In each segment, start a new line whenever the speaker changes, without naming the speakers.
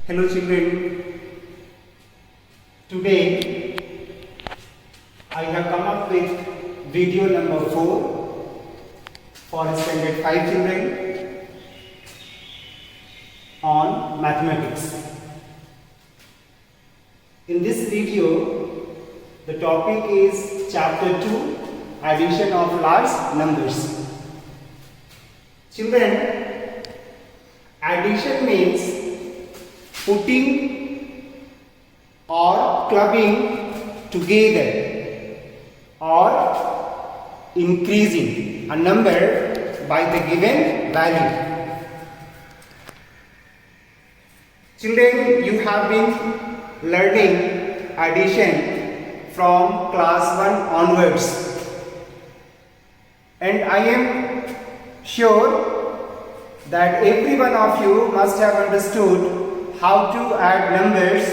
Hello children, today I have come up with video number 4 for standard 5 children on mathematics. In this video, the topic is chapter 2, addition of large numbers. Children, addition means putting or clubbing together or increasing a number by the given value. Children, you have been learning addition from class 1 onwards, and I am sure that every one of you must have understood how to add numbers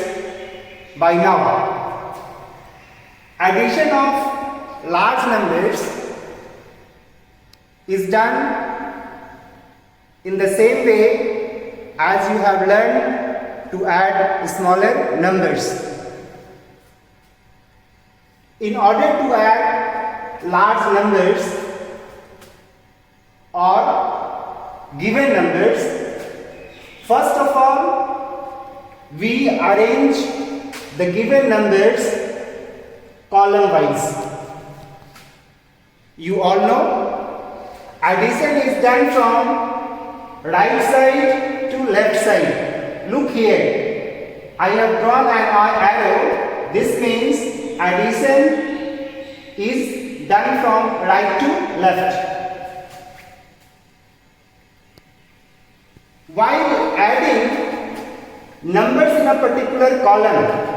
by now. Addition of large numbers is done in the same way as you have learned to add smaller numbers. In order to add large numbers or given numbers, first of all, we arrange the given numbers column wise. You all know addition is done from right side to left side. Look here, I have drawn an arrow. This means addition is done from right to left. While adding numbers in a particular column,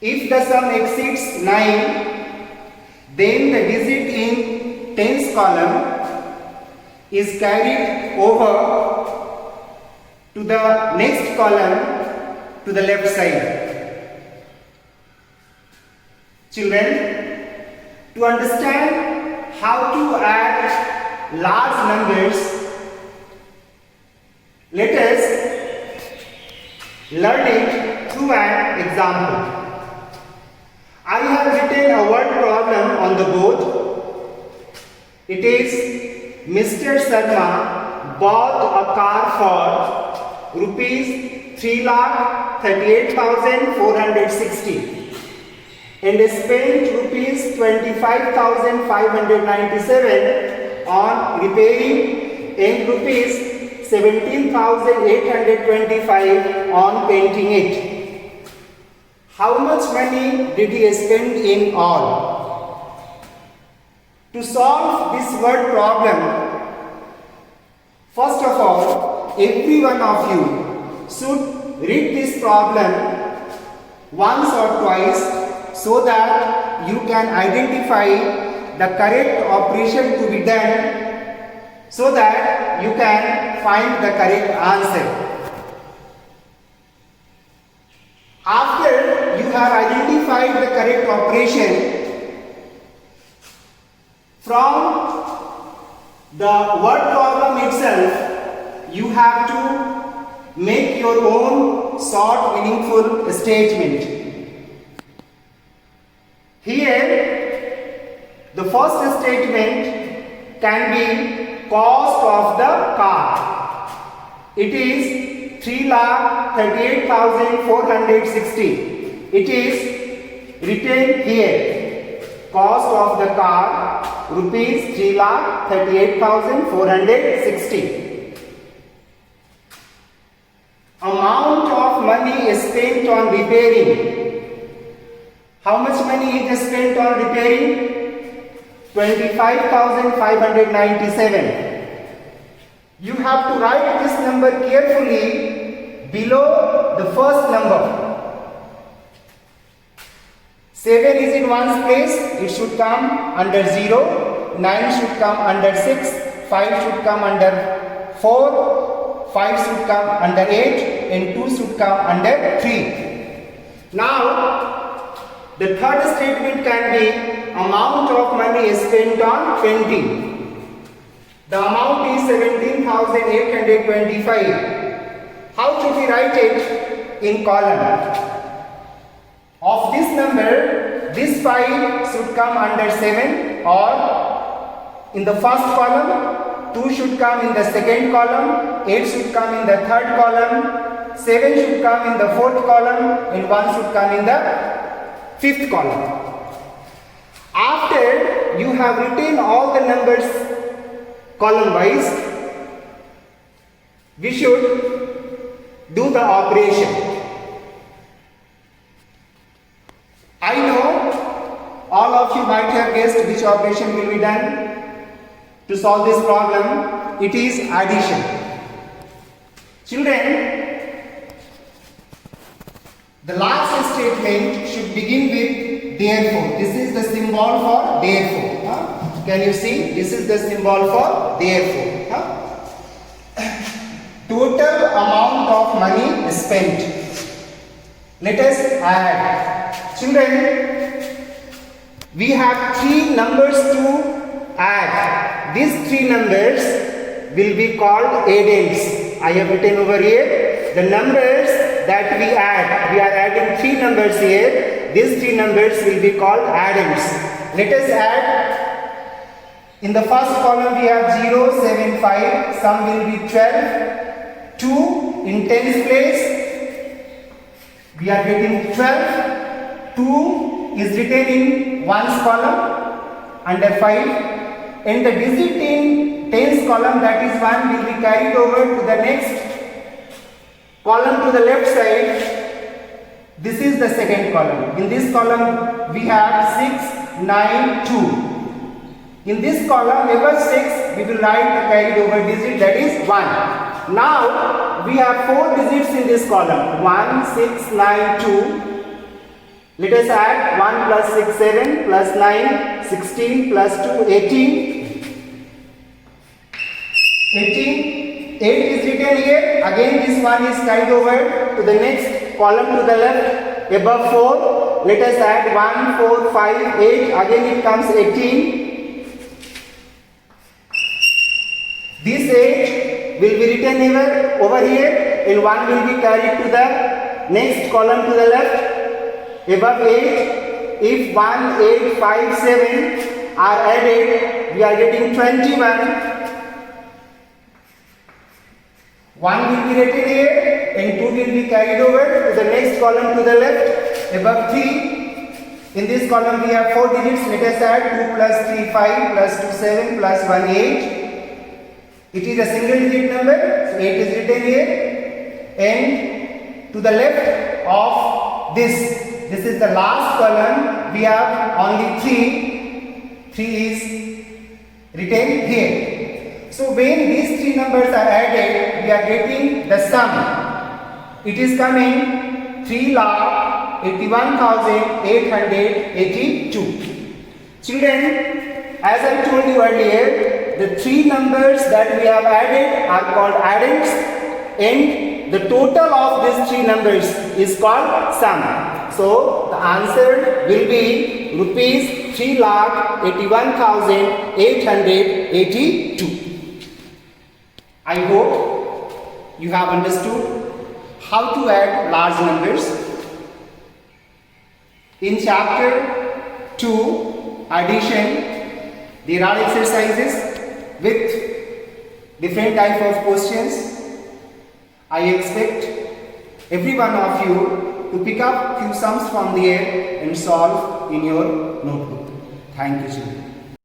if the sum exceeds 9, then the digit in tens column is carried over to the next column to the left side. Children, to understand how to add large numbers, let us learn it through an example. I have written a word problem on the board. It is Mr. Sharma bought a car for rupees 3,38,460 and spent rupees 25,597 on repairing and rupees 17,825 on painting it. How much money did he spend in all? To solve this word problem, first of all, every one of you should read this problem once or twice so that you can identify the correct operation to be done, so that you can find the correct answer. After you have identified the correct operation, from the word problem itself, you have to make your own short meaningful statement. Here, the first statement can be cost of the car. It is 3,38,460. It is written here. Cost of the car rupees 3,38,460. Amount of money is spent on repairing. How much money is spent on repairing? 25,597. You have to write this number carefully below the first number. 7 is in one's place, it should come under 0, 9 should come under 6, 5 should come under 4, 5 should come under 8, and 2 should come under 3. Now, the third statement can be amount of money spent on painting. The amount is 17,825. How should we write it in column? Of this number, this 5 should come under 7, or in the first column, 2 should come in the second column, 8 should come in the third column, 7 should come in the fourth column, and 1 should come in the fifth column. After you have written all the numbers column wise, we should do the operation. I know all of you might have guessed which operation will be done to solve this problem. It is addition. Children, the last statement should begin with therefore. This is the symbol for therefore. Can you see? This is the symbol for therefore. Total amount of money spent. Let us add. Children, we have 3 numbers to add. These 3 numbers will be called addends. I have written over here the numbers that we add. We are adding 3 numbers here. These 3 numbers will be called addends. Let us add. In the first column we have 0, 7, 5. Sum will be 12. 2 in tens place. We are getting 12. 2 is written in ones column under 5, and the digit in tens column, that is 1, will be carried over to the next column to the left side. This is the second column. In this column we have 6, 9, 2. In this column above 6 we will write the carried over digit, that is 1. Now we have 4 digits in this column, 1, 6, 9, 2. Let us add 1 plus 6, 7 plus 9, 16 plus 2, 18. 18. 8 is written here. Again this one is carried over to the next column to the left above 4. Let us add 1, 4, 5, 8. Again it comes 18. This 8 will be written over here, and 1 will be carried to the next column to the left. Above 8, if 1, 8, 5, 7 are added, we are getting 21. 1 will be written here, and 2 will be carried over to the next column to the left. Above 3, in this column we have 4 digits. Let us add 2 plus 3, 5 plus 2, 7 plus 1, 8. It is a single digit number, so 8 is written here. And to the left of this is the last column, we have only 3. 3 is written here. So when these 3 numbers are added, we are getting the sum. It is coming 3,81,882. Children, as I told you earlier, the 3 numbers that we have added are called addends, and the total of these 3 numbers is called sum. So the answer will be rupees 3,81,882. I hope you have understood how to add large numbers. In chapter 2, addition, there are exercises with different type of questions. I expect every one of you to pick up few sums from there and solve in your notebook. Thank you, children.